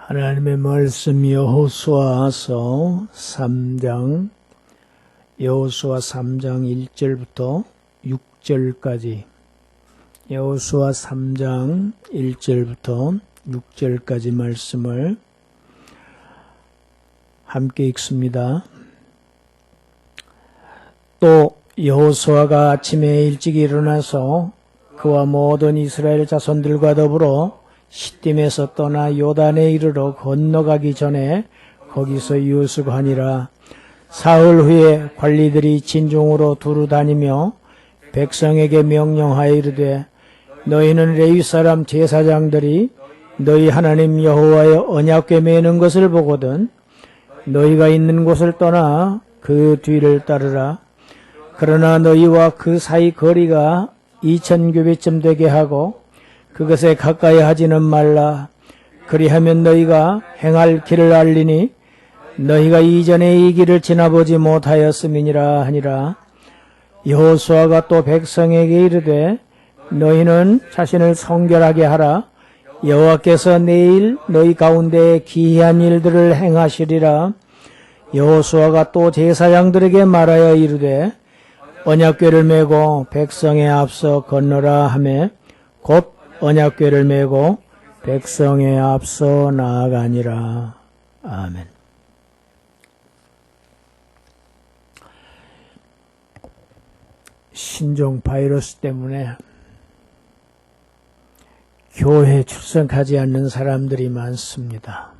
하나님의 말씀 여호수아서 3장 1절부터 6절까지 여호수아 3장 1절부터 6절까지 말씀을 함께 읽습니다. 또 여호수아가 아침에 일찍 일어나서 그와 모든 이스라엘 자손들과 더불어 시딤에서 떠나 요단에 이르러 건너가기 전에 거기서 유숙하니라. 사흘 후에 관리들이 진중으로 두루 다니며 백성에게 명령하여 이르되 너희는 레위 사람 제사장들이 너희 하나님 여호와의 언약궤 매는 것을 보거든 너희가 있는 곳을 떠나 그 뒤를 따르라. 그러나 너희와 그 사이 거리가 2000규빗쯤 되게 하고 그것에 가까이 하지는 말라. 그리하면 너희가 행할 길을 알리니 너희가 이전에 이 길을 지나보지 못하였음이니라 하니라. 여호수아가 또 백성에게 이르되 너희는 자신을 성결하게 하라. 여호와께서 내일 너희 가운데 기이한 일들을 행하시리라. 여호수아가 또 제사장들에게 말하여 이르되 언약궤를 메고 백성에 앞서 건너라 하매 곧 언약궤를 메고 백성에 앞서 나아가니라. 아멘. 신종 바이러스 때문에 교회에 출석하지 않는 사람들이 많습니다.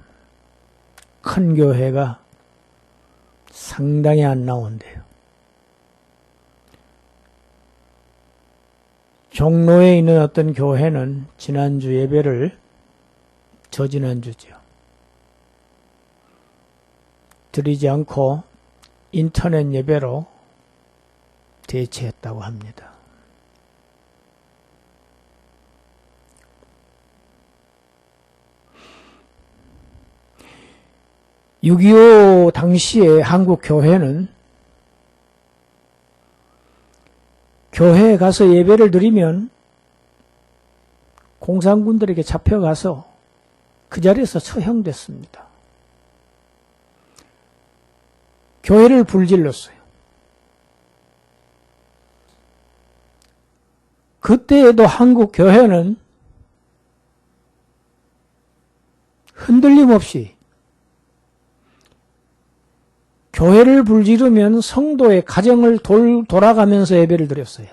큰 교회가 상당히 안 나온대요. 종로에 있는 어떤 교회는 지난주 예배를 저지난주죠. 드리지 않고 인터넷 예배로 대체했다고 합니다. (6.25) 당시에 한국 교회는 교회에 가서 예배를 드리면 공산군들에게 잡혀가서 그 자리에서 처형됐습니다. 교회를 불질렀어요. 그때에도 한국 교회는 흔들림 없이 교회를 불지르면 성도의 가정을 돌아가면서 예배를 드렸어요.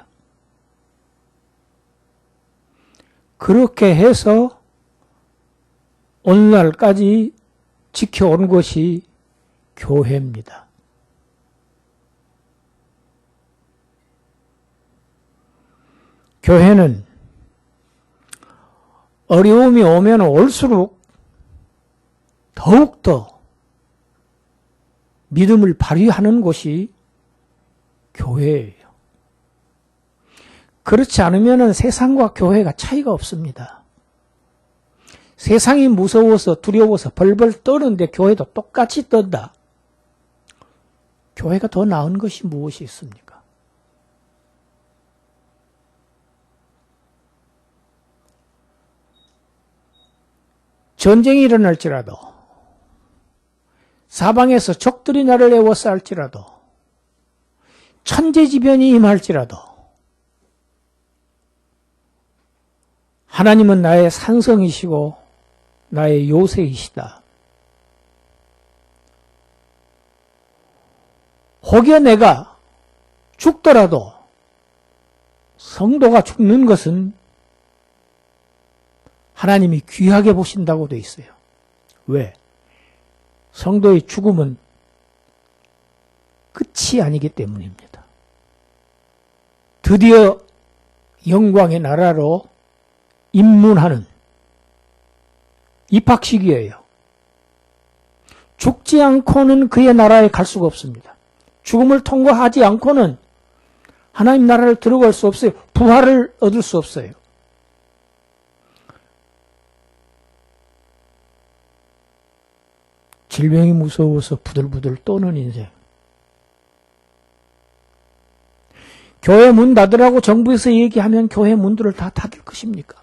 그렇게 해서 오늘날까지 지켜온 것이 교회입니다. 교회는 어려움이 오면 올수록 더욱더 믿음을 발휘하는 곳이 교회예요. 그렇지 않으면 세상과 교회가 차이가 없습니다. 세상이 무서워서 두려워서 벌벌 떠는데 교회도 똑같이 떤다. 교회가 더 나은 것이 무엇이 있습니까? 전쟁이 일어날지라도 사방에서 적들이 나를 에워싸할지라도 천재지변이 임할지라도 하나님은 나의 산성이시고 나의 요새이시다. 혹여 내가 죽더라도 성도가 죽는 것은 하나님이 귀하게 보신다고 돼 있어요. 왜? 성도의 죽음은 끝이 아니기 때문입니다. 드디어 영광의 나라로 입문하는 입학식이에요. 죽지 않고는 그의 나라에 갈 수가 없습니다. 죽음을 통과하지 않고는 하나님 나라를 들어갈 수 없어요. 부활을 얻을 수 없어요. 질병이 무서워서 부들부들 떠는 인생. 교회 문 닫으라고 정부에서 얘기하면 교회 문들을 다 닫을 것입니까?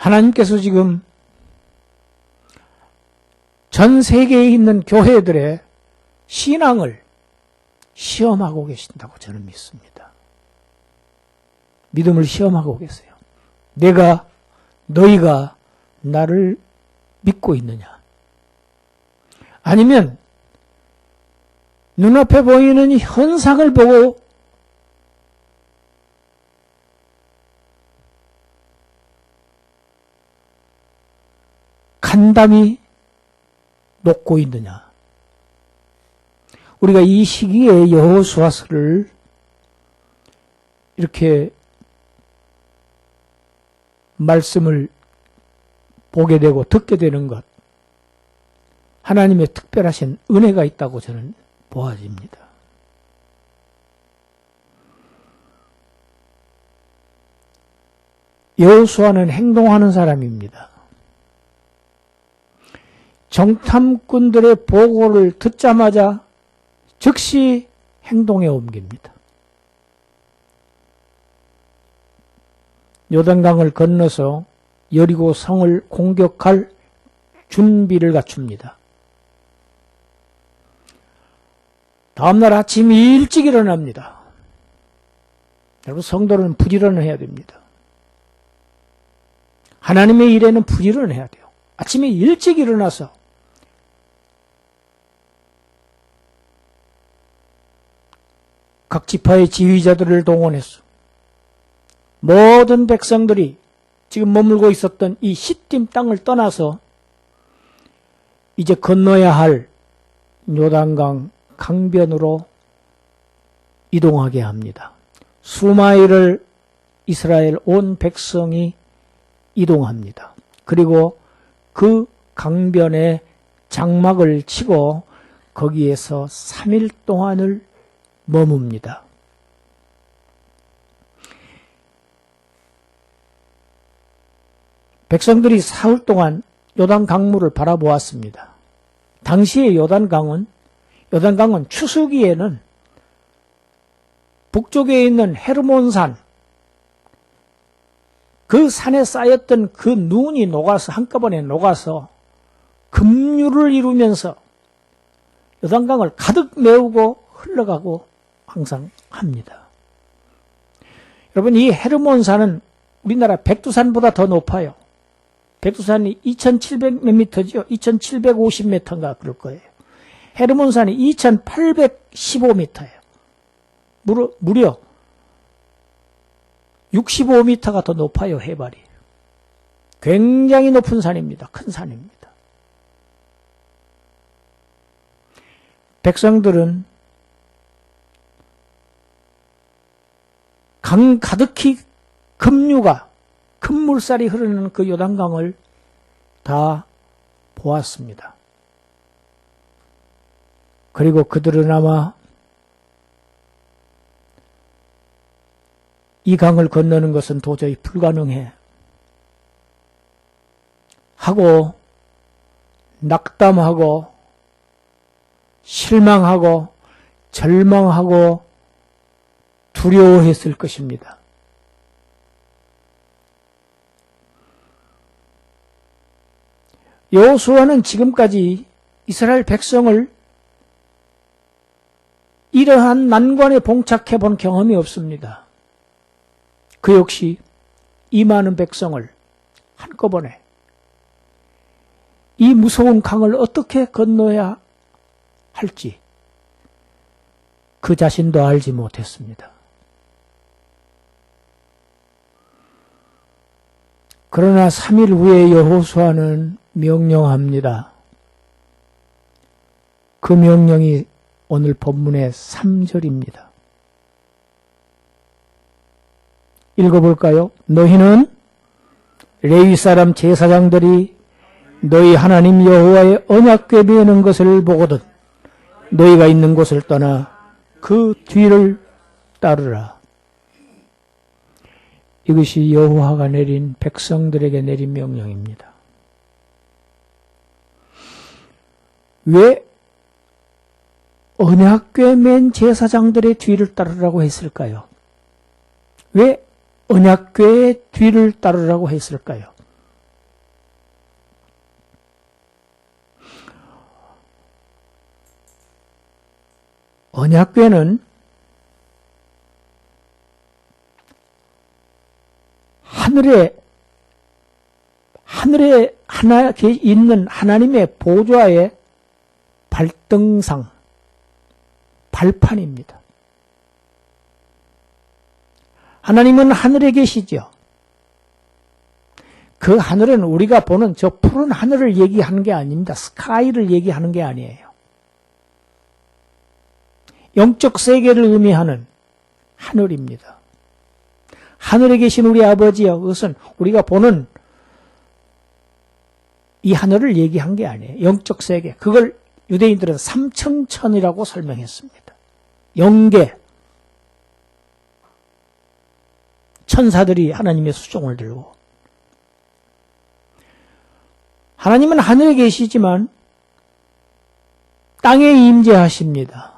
하나님께서 지금 전 세계에 있는 교회들의 신앙을 시험하고 계신다고 저는 믿습니다. 믿음을 시험하고 계세요. 너희가 나를 믿고 있느냐? 아니면 눈앞에 보이는 이 현상을 보고 간담이 녹고 있느냐? 우리가 이 시기에 여호수아서를 이렇게 말씀을 보게 되고 듣게 되는 것, 하나님의 특별하신 은혜가 있다고 저는 보아집니다. 여호수아는 행동하는 사람입니다. 정탐꾼들의 보고를 듣자마자 즉시 행동에 옮깁니다. 요단강을 건너서 여리고 성을 공격할 준비를 갖춥니다. 다음날 아침 일찍 일어납니다. 여러분, 성도는 부지런을 해야 됩니다. 하나님의 일에는 부지런을 해야 돼요. 아침에 일찍 일어나서 각 지파의 지휘자들을 동원했어. 모든 백성들이 지금 머물고 있었던 이 시딤 땅을 떠나서 이제 건너야 할 요단강 강변으로 이동하게 합니다. 수마일을 이스라엘 온 백성이 이동합니다. 그리고 그 강변에 장막을 치고 거기에서 3일 동안을 머뭅니다. 백성들이 사흘 동안 요단 강물을 바라보았습니다. 당시의 요단강은 추수기에는 북쪽에 있는 헤르몬산, 그 산에 쌓였던 그 눈이 한꺼번에 녹아서 급류를 이루면서 요단강을 가득 메우고 흘러가고 항상 합니다. 여러분, 이 헤르몬산은 우리나라 백두산보다 더 높아요. 백두산이 2,700 몇 미터죠? 2,750m인가 그럴 거예요. 헤르몬산이 2,815m예요. 무려 65m가 더 높아요, 해발이. 굉장히 높은 산입니다. 큰 산입니다. 백성들은 강 가득히 큰 물살이 흐르는 그 요단강을 다 보았습니다. 그리고 그들은 아마 이 강을 건너는 것은 도저히 불가능해 하고 낙담하고 실망하고 절망하고 두려워했을 것입니다. 여호수아는 지금까지 이스라엘 백성을 이러한 난관에 봉착해 본 경험이 없습니다. 그 역시 이 많은 백성을 한꺼번에 이 무서운 강을 어떻게 건너야 할지 그 자신도 알지 못했습니다. 그러나 3일 후에 여호수아는 명령합니다. 그 명령이 오늘 본문의 3절입니다. 읽어볼까요? 너희는 레위 사람 제사장들이 너희 하나님 여호와의 언약궤 메는 것을 보거든 너희가 있는 곳을 떠나 그 뒤를 따르라. 이것이 여호와가 내린 백성들에게 내린 명령입니다. 왜 언약궤 맨 제사장들의 뒤를 따르라고 했을까요? 왜 언약궤의 뒤를 따르라고 했을까요? 언약궤는 하늘에 있는 하나님의 보좌의 발등상, 발판입니다. 하나님은 하늘에 계시죠. 그 하늘은 우리가 보는 저 푸른 하늘을 얘기하는 게 아닙니다. 스카이를 얘기하는 게 아니에요. 영적 세계를 의미하는 하늘입니다. 하늘에 계신 우리 아버지여, 그것은 우리가 보는 이 하늘을 얘기한 게 아니에요. 영적 세계. 그걸 유대인들은 삼층천이라고 설명했습니다. 영계. 천사들이 하나님의 수종을 들고. 하나님은 하늘에 계시지만 땅에 임재하십니다.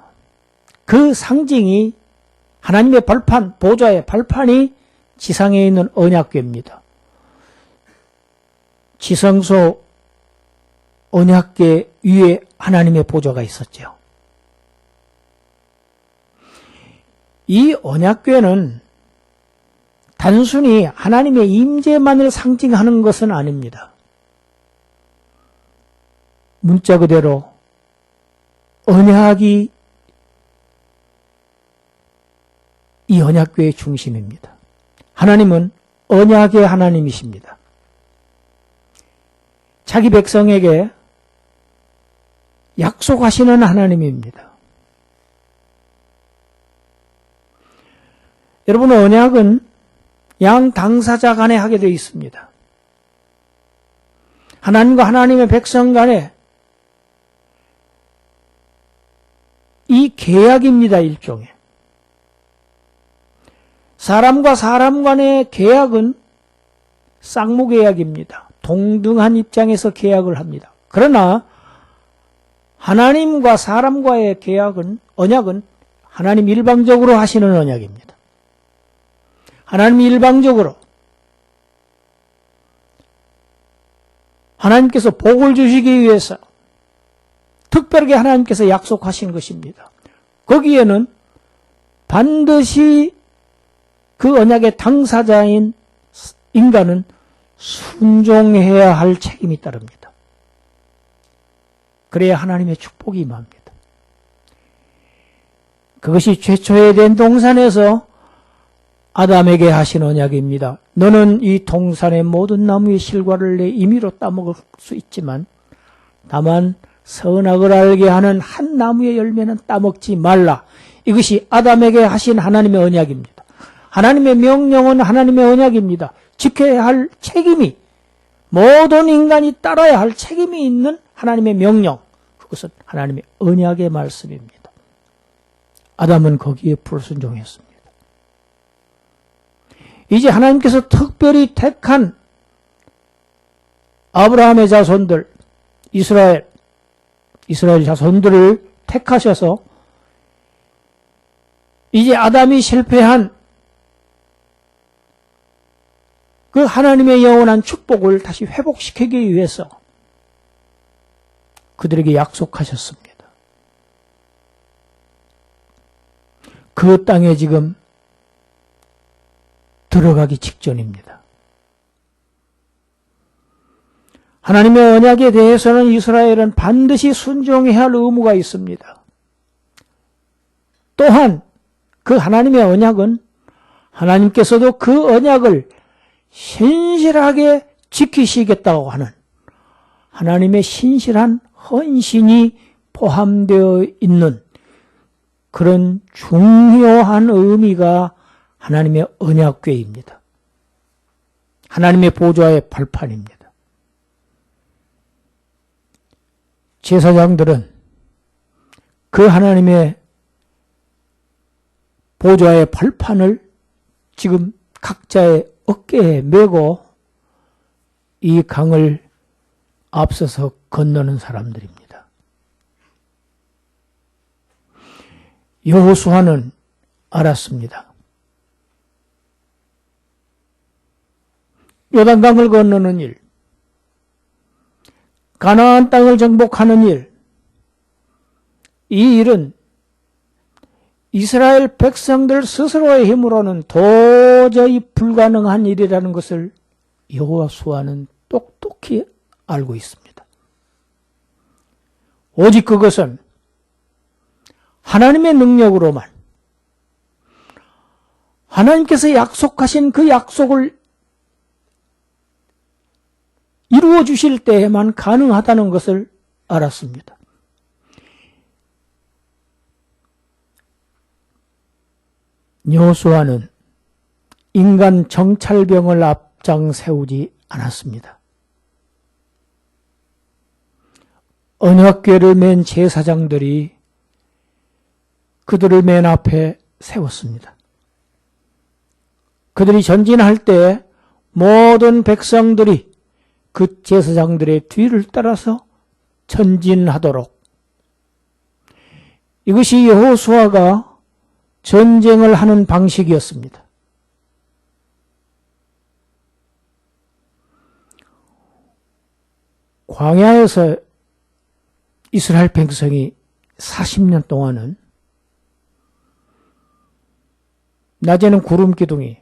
그 상징이 하나님의 발판, 보좌의 발판이 지상에 있는 언약궤입니다. 지성소 언약궤 위에 하나님의 보좌가 있었죠. 이 언약궤는 단순히 하나님의 임재만을 상징하는 것은 아닙니다. 문자 그대로 언약이 이 언약궤의 중심입니다. 하나님은 언약의 하나님이십니다. 자기 백성에게 약속하시는 하나님입니다. 여러분, 언약은 양 당사자 간에 하게 되어 있습니다. 하나님과 하나님의 백성 간에 이 계약입니다. 일종의. 사람과 사람 간의 계약은 쌍무계약입니다. 동등한 입장에서 계약을 합니다. 그러나 하나님과 사람과의 계약은, 언약은 하나님 일방적으로 하시는 언약입니다. 하나님 일방적으로 하나님께서 복을 주시기 위해서 특별하게 하나님께서 약속하신 것입니다. 거기에는 반드시 그 언약의 당사자인 인간은 순종해야 할 책임이 따릅니다. 그래야 하나님의 축복이 임합니다. 그것이 최초의 에덴 동산에서 아담에게 하신 언약입니다. 너는 이 동산의 모든 나무의 실과를 내 임의로 따먹을 수 있지만 다만 선악을 알게 하는 한 나무의 열매는 따먹지 말라. 이것이 아담에게 하신 하나님의 언약입니다. 하나님의 명령은 하나님의 언약입니다. 지켜야 할 책임이, 모든 인간이 따라야 할 책임이 있는 하나님의 명령, 그것은 하나님의 언약의 말씀입니다. 아담은 거기에 불순종했습니다. 이제 하나님께서 특별히 택한 아브라함의 자손들, 이스라엘 자손들을 택하셔서 이제 아담이 실패한 그 하나님의 영원한 축복을 다시 회복시키기 위해서 그들에게 약속하셨습니다. 그 땅에 지금 들어가기 직전입니다. 하나님의 언약에 대해서는 이스라엘은 반드시 순종해야 할 의무가 있습니다. 또한 그 하나님의 언약은 하나님께서도 그 언약을 신실하게 지키시겠다고 하는 하나님의 신실한 헌신이 포함되어 있는 그런 중요한 의미가 하나님의 언약궤입니다. 하나님의 보좌의 발판입니다. 제사장들은 그 하나님의 보좌의 발판을 지금 각자의 어깨에 메고 이 강을 앞서서 건너는 사람들입니다. 여호수아는 알았습니다. 요단강을 건너는 일, 가나안 땅을 정복하는 일, 이 일은 이스라엘 백성들 스스로의 힘으로는 도저히 불가능한 일이라는 것을 여호수아는 똑똑히 알고 있습니다. 오직 그것은 하나님의 능력으로만, 하나님께서 약속하신 그 약속을 이루어 주실 때에만 가능하다는 것을 알았습니다. 여호수아는 인간 정찰병을 앞장 세우지 않았습니다. 언약궤를 맨 제사장들이 그들을 맨 앞에 세웠습니다. 그들이 전진할 때 모든 백성들이 그 제사장들의 뒤를 따라서 전진하도록, 이것이 여호수아가 전쟁을 하는 방식이었습니다. 광야에서 이스라엘 백성이 40년 동안은 낮에는 구름 기둥이,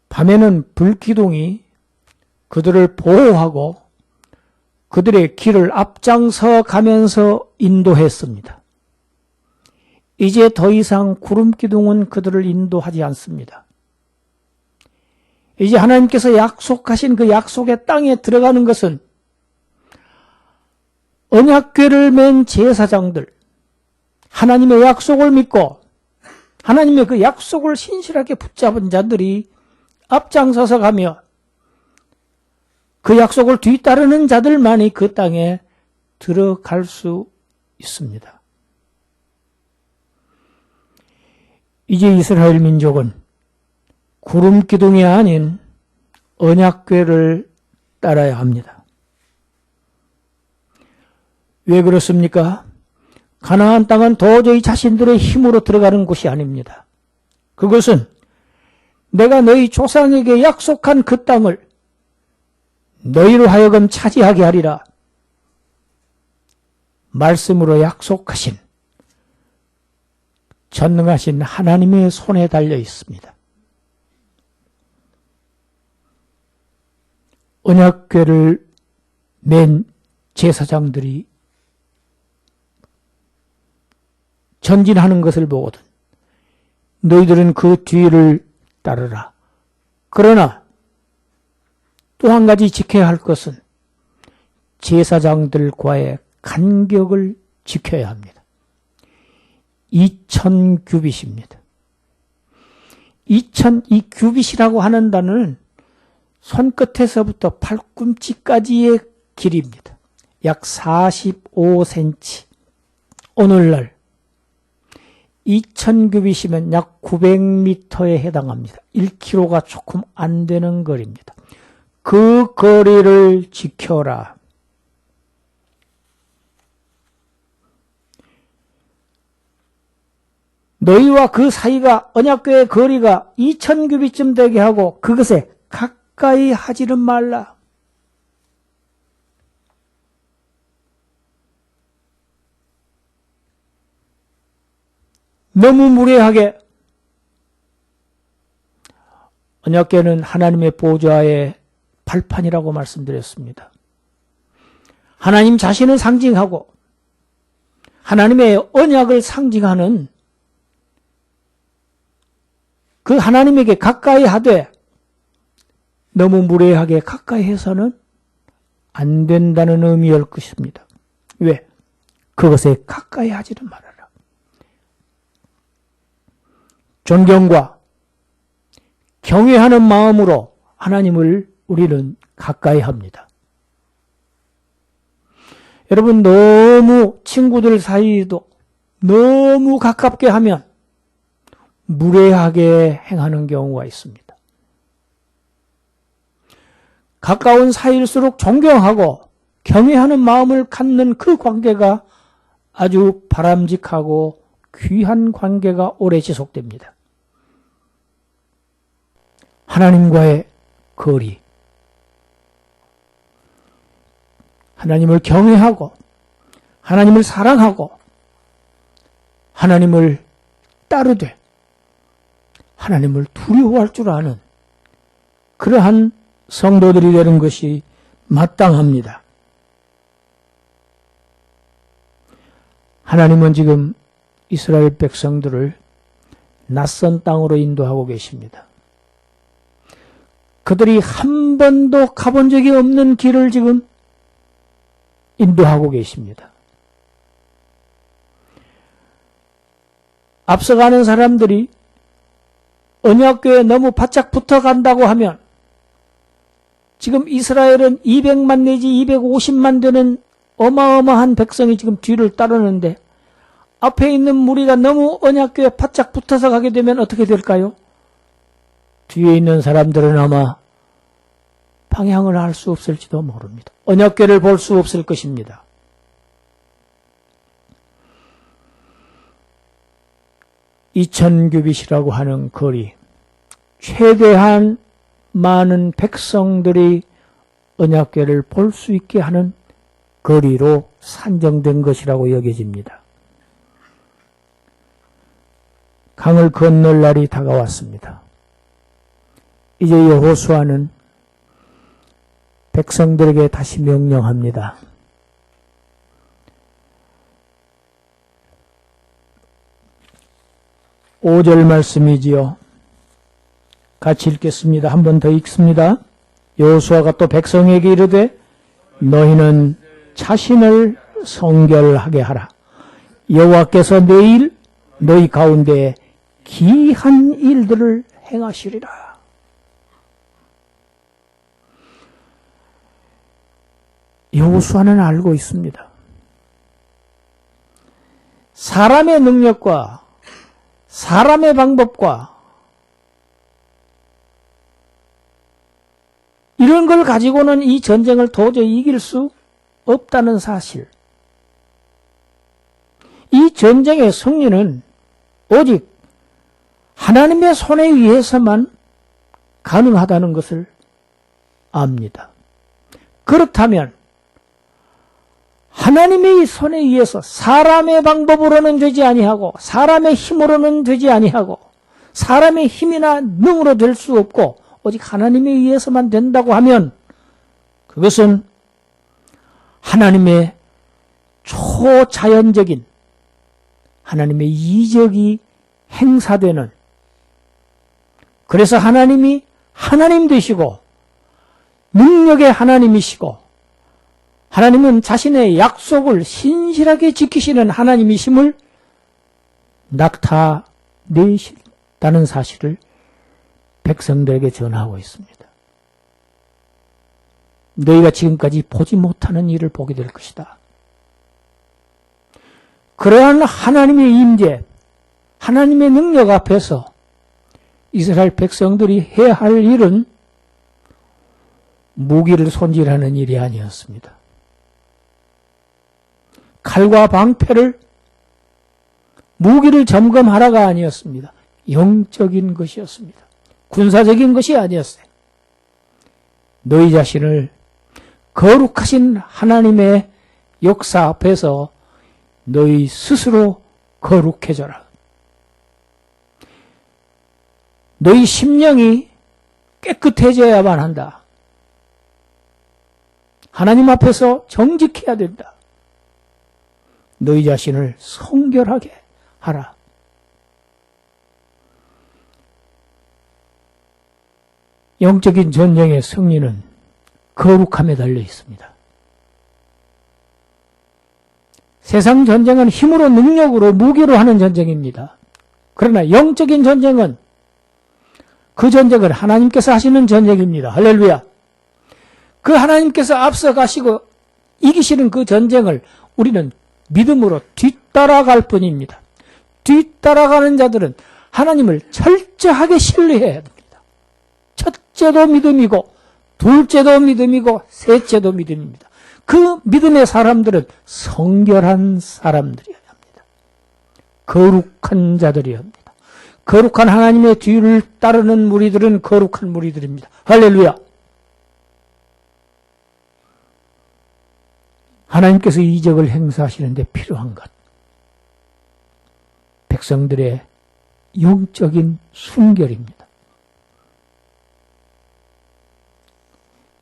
밤에는 불 기둥이 그들을 보호하고 그들의 길을 앞장서 가면서 인도했습니다. 이제 더 이상 구름 기둥은 그들을 인도하지 않습니다. 이제 하나님께서 약속하신 그 약속의 땅에 들어가는 것은 언약궤를 맨 제사장들, 하나님의 약속을 믿고 하나님의 그 약속을 신실하게 붙잡은 자들이 앞장서서 가며 그 약속을 뒤따르는 자들만이 그 땅에 들어갈 수 있습니다. 이제 이스라엘 민족은 구름 기둥이 아닌 언약궤를 따라야 합니다. 왜 그렇습니까? 가나안 땅은 도저히 자신들의 힘으로 들어가는 곳이 아닙니다. 그것은 내가 너희 조상에게 약속한 그 땅을 너희로 하여금 차지하게 하리라 말씀으로 약속하신 전능하신 하나님의 손에 달려 있습니다. 언약궤를 맨 제사장들이 전진하는 것을 보거든 너희들은 그 뒤를 따르라. 그러나 또 한 가지 지켜야 할 것은 제사장들과의 간격을 지켜야 합니다. 2000규빗입니다. 이 규빗이라고 하는 단어는 손끝에서부터 팔꿈치까지의 길이입니다. 약 45cm. 오늘날 2000규빗이면 약 900m에 해당합니다. 1km가 조금 안 되는 거리입니다. 그 거리를 지켜라. 너희와 그 사이가 언약궤의 거리가 2000규빗쯤 되게 하고 그것에 가까이 하지는 말라. 너무 무례하게 언약궤는 하나님의 보좌의 발판이라고 말씀드렸습니다. 하나님 자신을 상징하고 하나님의 언약을 상징하는 그 하나님에게 가까이 하되 너무 무례하게 가까이 해서는 안 된다는 의미일 것입니다. 왜? 그것에 가까이 하지는 말아라. 존경과 경외하는 마음으로 하나님을 우리는 가까이 합니다. 여러분, 너무 친구들 사이도 너무 가깝게 하면 무례하게 행하는 경우가 있습니다. 가까운 사이일수록 존경하고 경외하는 마음을 갖는 그 관계가 아주 바람직하고 귀한 관계가 오래 지속됩니다. 하나님과의 거리, 하나님을 경외하고 하나님을 사랑하고 하나님을 따르되 하나님을 두려워할 줄 아는 그러한 성도들이 되는 것이 마땅합니다. 하나님은 지금 이스라엘 백성들을 낯선 땅으로 인도하고 계십니다. 그들이 한 번도 가본 적이 없는 길을 지금 인도하고 계십니다. 앞서가는 사람들이 언약궤에 너무 바짝 붙어간다고 하면 지금 이스라엘은 200만 내지 250만 되는 어마어마한 백성이 지금 뒤를 따르는데 앞에 있는 무리가 너무 언약궤에 바짝 붙어서 가게 되면 어떻게 될까요? 뒤에 있는 사람들은 아마 방향을 알 수 없을지도 모릅니다. 언약궤를 볼 수 없을 것입니다. 이천규빗이라고 하는 거리, 최대한 많은 백성들이 언약궤를 볼 수 있게 하는 거리로 산정된 것이라고 여겨집니다. 강을 건널 날이 다가왔습니다. 이제 여호수아는 백성들에게 다시 명령합니다. 5절 말씀이지요. 같이 읽겠습니다. 한 번 더 읽습니다. 여호수아가 또 백성에게 이르되 너희는 자신을 성결하게 하라. 여호와께서 내일 너희 가운데 기이한 일들을 행하시리라. 여호수아는 알고 있습니다. 사람의 능력과 사람의 방법과 이런 걸 가지고는 이 전쟁을 도저히 이길 수 없다는 사실. 이 전쟁의 승리는 오직 하나님의 손에 의해서만 가능하다는 것을 압니다. 그렇다면 하나님의 손에 의해서 사람의 방법으로는 되지 아니하고 사람의 힘으로는 되지 아니하고 사람의 힘이나 능으로 될 수 없고 오직 하나님에 의해서만 된다고 하면 그것은 하나님의 초자연적인 하나님의 이적이 행사되는, 그래서 하나님이 하나님 되시고 능력의 하나님이시고 하나님은 자신의 약속을 신실하게 지키시는 하나님이심을 나타내신다는 사실을 백성들에게 전하고 있습니다. 너희가 지금까지 보지 못하는 일을 보게 될 것이다. 그러한 하나님의 임재, 하나님의 능력 앞에서 이스라엘 백성들이 해야 할 일은 무기를 손질하는 일이 아니었습니다. 칼과 방패를, 무기를 점검하라가 아니었습니다. 영적인 것이었습니다. 군사적인 것이 아니었어요. 너희 자신을 거룩하신 하나님의 역사 앞에서 너희 스스로 거룩해져라. 너희 심령이 깨끗해져야만 한다. 하나님 앞에서 정직해야 된다. 너희 자신을 성결하게 하라. 영적인 전쟁의 승리는 거룩함에 달려 있습니다. 세상 전쟁은 힘으로, 능력으로, 무기로 하는 전쟁입니다. 그러나 영적인 전쟁은 그 전쟁을 하나님께서 하시는 전쟁입니다. 할렐루야. 그 하나님께서 앞서 가시고 이기시는 그 전쟁을 우리는 믿음으로 뒤따라갈 뿐입니다. 뒤따라가는 자들은 하나님을 철저하게 신뢰해야 됩니다. 첫째도 믿음이고 둘째도 믿음이고 셋째도 믿음입니다. 그 믿음의 사람들은 성결한 사람들이어야 합니다. 거룩한 자들이어야 합니다. 거룩한 하나님의 뒤를 따르는 무리들은 거룩한 무리들입니다. 할렐루야. 하나님께서 이적을 행사하시는 데 필요한 것, 백성들의 영적인 순결입니다.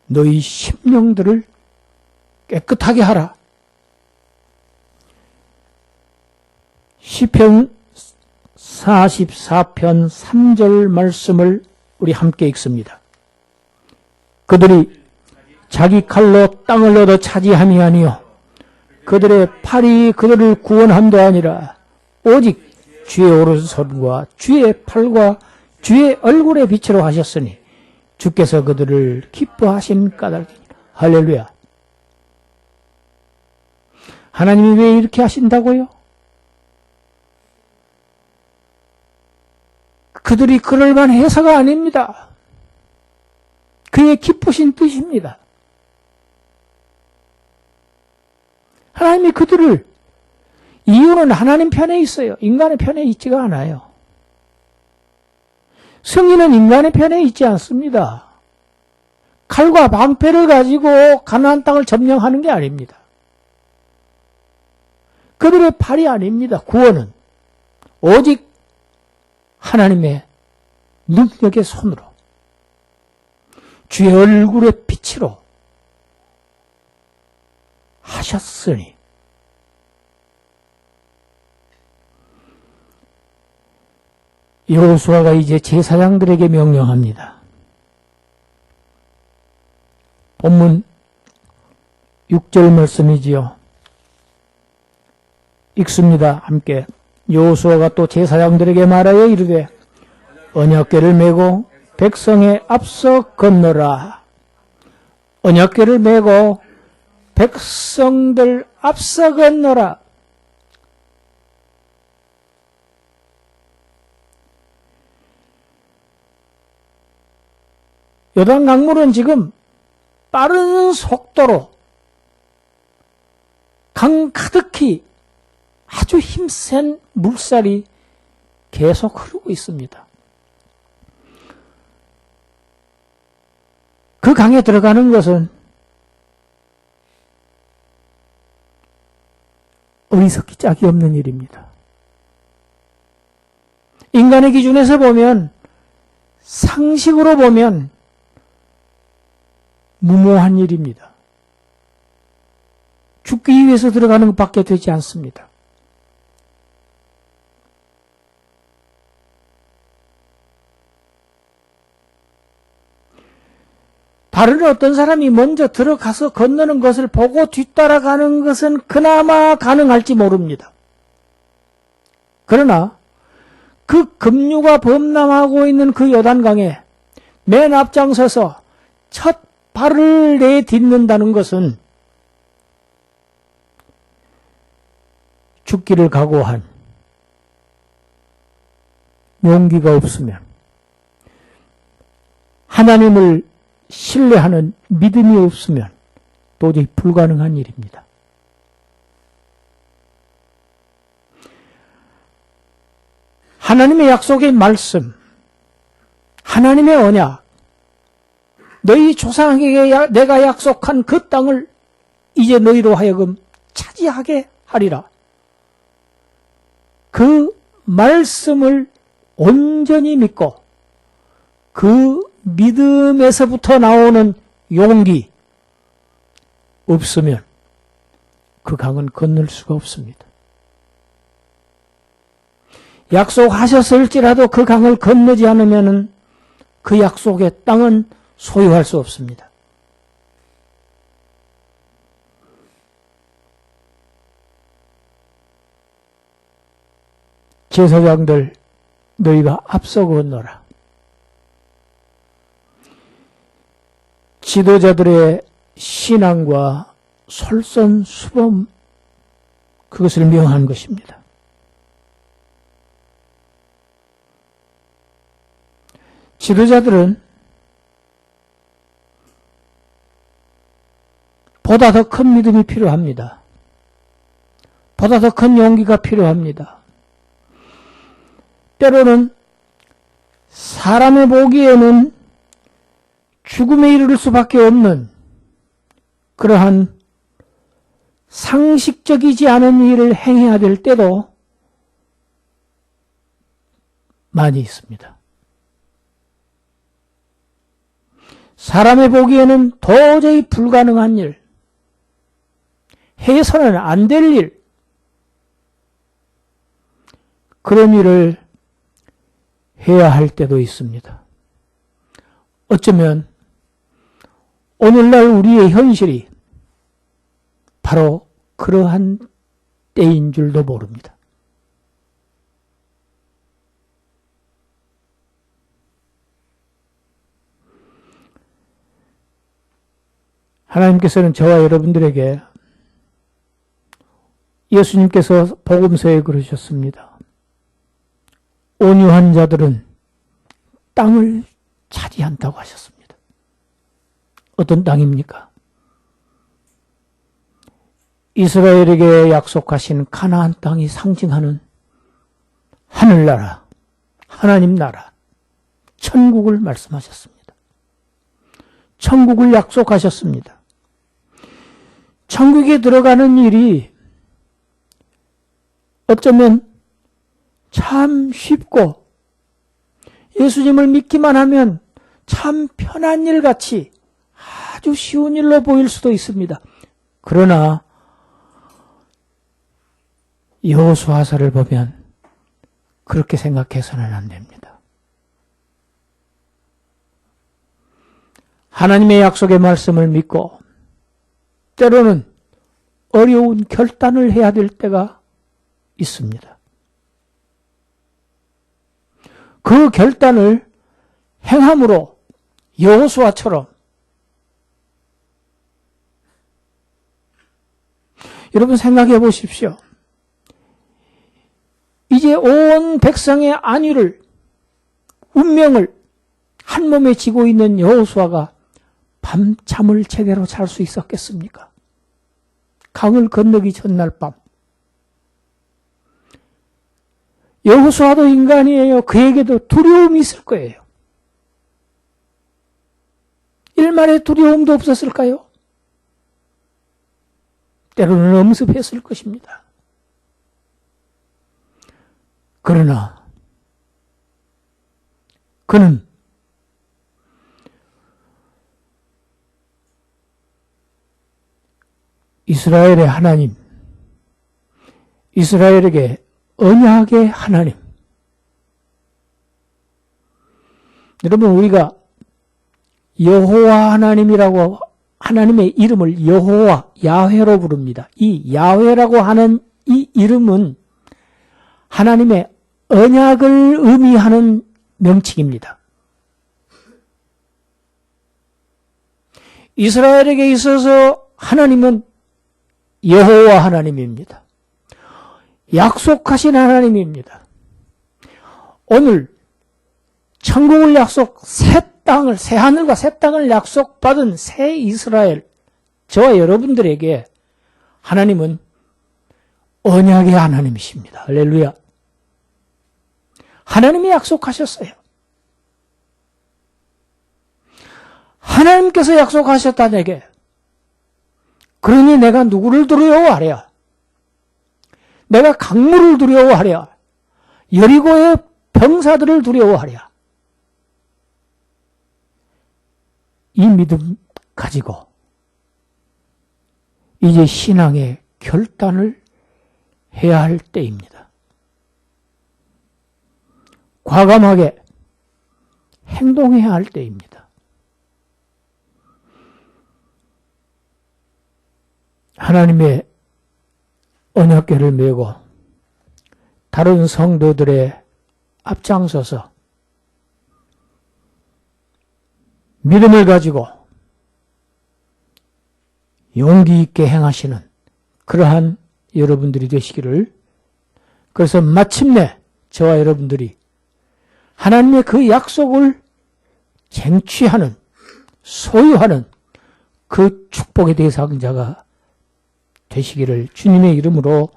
너희 심령들을 깨끗하게 하라. 시편 44편 3절 말씀을 우리 함께 읽습니다. 그들이 자기 칼로 땅을 얻어 차지함이 아니요 그들의 팔이 그들을 구원함도 아니라 오직 주의 오른손과 주의 팔과 주의 얼굴의 빛으로 하셨으니 주께서 그들을 기뻐하신 까닭이니라. 할렐루야. 하나님이 왜 이렇게 하신다고요? 그들이 그럴 만해서가 아닙니다. 그의 기쁘신 뜻입니다. 하나님이 그들을, 이유는 하나님 편에 있어요. 인간의 편에 있지가 않아요. 승리는 인간의 편에 있지 않습니다. 칼과 방패를 가지고 가나안 땅을 점령하는 게 아닙니다. 그들의 팔이 아닙니다. 구원은 오직 하나님의 능력의 손으로 주의 얼굴의 빛으로 하셨으니 여호수아가 이제 제사장들에게 명령합니다. 본문 6절 말씀이지요. 읽습니다. 함께. 여호수아가 또 제사장들에게 말하여 이르되 언약궤를 메고 백성의 앞서 건너라. 언약궤를 메고 백성들 앞서 건너라. 요단 강물은 지금 빠른 속도로 강 가득히 아주 힘센 물살이 계속 흐르고 있습니다. 그 강에 들어가는 것은 어리석기 짝이 없는 일입니다. 인간의 기준에서 보면, 상식으로 보면 무모한 일입니다. 죽기 위해서 들어가는 것밖에 되지 않습니다. 다른 어떤 사람이 먼저 들어가서 건너는 것을 보고 뒤따라가는 것은 그나마 가능할지 모릅니다. 그러나 그 급류가 범람하고 있는 그 요단강에 맨 앞장서서 첫 발을 내딛는다는 것은 죽기를 각오한 용기가 없으면, 하나님을 신뢰하는 믿음이 없으면 도저히 불가능한 일입니다. 하나님의 약속의 말씀, 하나님의 언약, 너희 조상에게 내가 약속한 그 땅을 이제 너희로 하여금 차지하게 하리라. 그 말씀을 온전히 믿고 그 믿음에서부터 나오는 용기 없으면 그 강은 건널 수가 없습니다. 약속하셨을지라도 그 강을 건너지 않으면 그 약속의 땅은 소유할 수 없습니다. 제사장들, 너희가 앞서 건너라. 지도자들의 신앙과 솔선수범, 그것을 명한 것입니다. 지도자들은 보다 더 큰 믿음이 필요합니다. 보다 더 큰 용기가 필요합니다. 때로는 사람의 보기에는 죽음에 이르를 수밖에 없는 그러한 상식적이지 않은 일을 행해야 될 때도 많이 있습니다. 사람의 보기에는 도저히 불가능한 일, 해서는 안 될 일, 그런 일을 해야 할 때도 있습니다. 어쩌면 오늘날 우리의 현실이 바로 그러한 때인 줄도 모릅니다. 하나님께서는 저와 여러분들에게 예수님께서 복음서에 그러셨습니다. 온유한 자들은 땅을 차지한다고 하셨습니다. 어떤 땅입니까? 이스라엘에게 약속하신 가나안 땅이 상징하는 하늘나라, 하나님 나라, 천국을 말씀하셨습니다. 천국을 약속하셨습니다. 천국에 들어가는 일이 어쩌면 참 쉽고 예수님을 믿기만 하면 참 편한 일 같이 아주 쉬운 일로 보일 수도 있습니다. 그러나 여호수아서를 보면 그렇게 생각해서는 안 됩니다. 하나님의 약속의 말씀을 믿고 때로는 어려운 결단을 해야 될 때가 있습니다. 그 결단을 행함으로 여호수아처럼 여러분 생각해 보십시오. 이제 온 백성의 안위를, 운명을 한 몸에 지고 있는 여호수아가 밤잠을 제대로 잘 수 있었겠습니까? 강을 건너기 전날 밤. 여호수아도 인간이에요. 그에게도 두려움이 있을 거예요. 일말의 두려움도 없었을까요? 때로는 엄습했을 것입니다. 그러나 그는 이스라엘의 하나님, 이스라엘에게 언약의 하나님. 여러분, 우리가 여호와 하나님이라고 하나님의 이름을 여호와, 야훼로 부릅니다. 이 야훼라고 하는 이 이름은 하나님의 언약을 의미하는 명칭입니다. 이스라엘에게 있어서 하나님은 여호와 하나님입니다. 약속하신 하나님입니다. 오늘 천국을 약속, 새 땅을, 새 하늘과 새 땅을 약속받은 새 이스라엘, 저와 여러분들에게 하나님은 언약의 하나님이십니다. 할렐루야. 하나님이 약속하셨어요. 하나님께서 약속하셨다 내게. 그러니 내가 누구를 두려워하랴? 내가 강물을 두려워하랴? 여리고의 병사들을 두려워하랴? 이 믿음 가지고 이제 신앙의 결단을 해야 할 때입니다. 과감하게 행동해야 할 때입니다. 하나님의 언약궤를 메고 다른 성도들의 앞장서서 믿음을 가지고 용기 있게 행하시는 그러한 여러분들이 되시기를, 그래서 마침내 저와 여러분들이 하나님의 그 약속을 쟁취하는, 소유하는 그 축복의 대상자가 되시기를 주님의 이름으로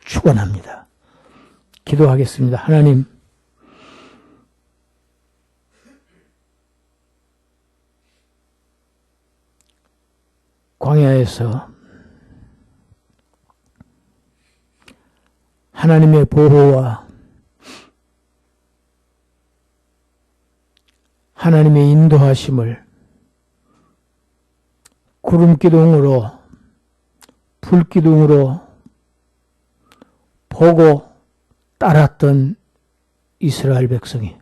축원합니다. 기도하겠습니다. 하나님, 광야에서 하나님의 보호와 하나님의 인도하심을 구름기둥으로 불기둥으로 보고 따랐던 이스라엘 백성이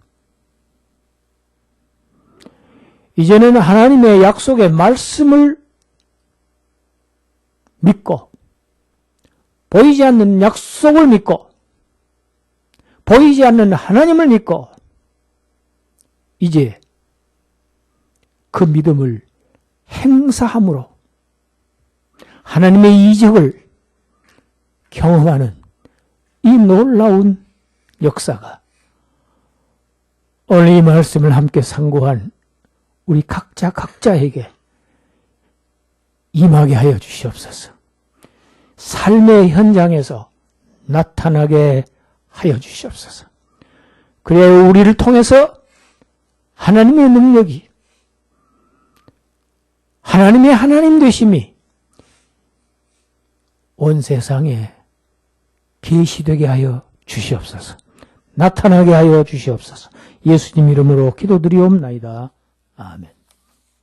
이제는 하나님의 약속의 말씀을 믿고 보이지 않는 약속을 믿고 보이지 않는 하나님을 믿고 이제 그 믿음을 행사함으로 하나님의 이적을 경험하는 이 놀라운 역사가 오늘 이 말씀을 함께 상고한 우리 각자에게 임하게 하여 주시옵소서. 삶의 현장에서 나타나게 하여 주시옵소서. 그래야 우리를 통해서 하나님의 능력이 하나님의 하나님 되심이 온 세상에 계시되게 하여 주시옵소서. 나타나게 하여 주시옵소서. 예수님 이름으로 기도드리옵나이다. 아멘.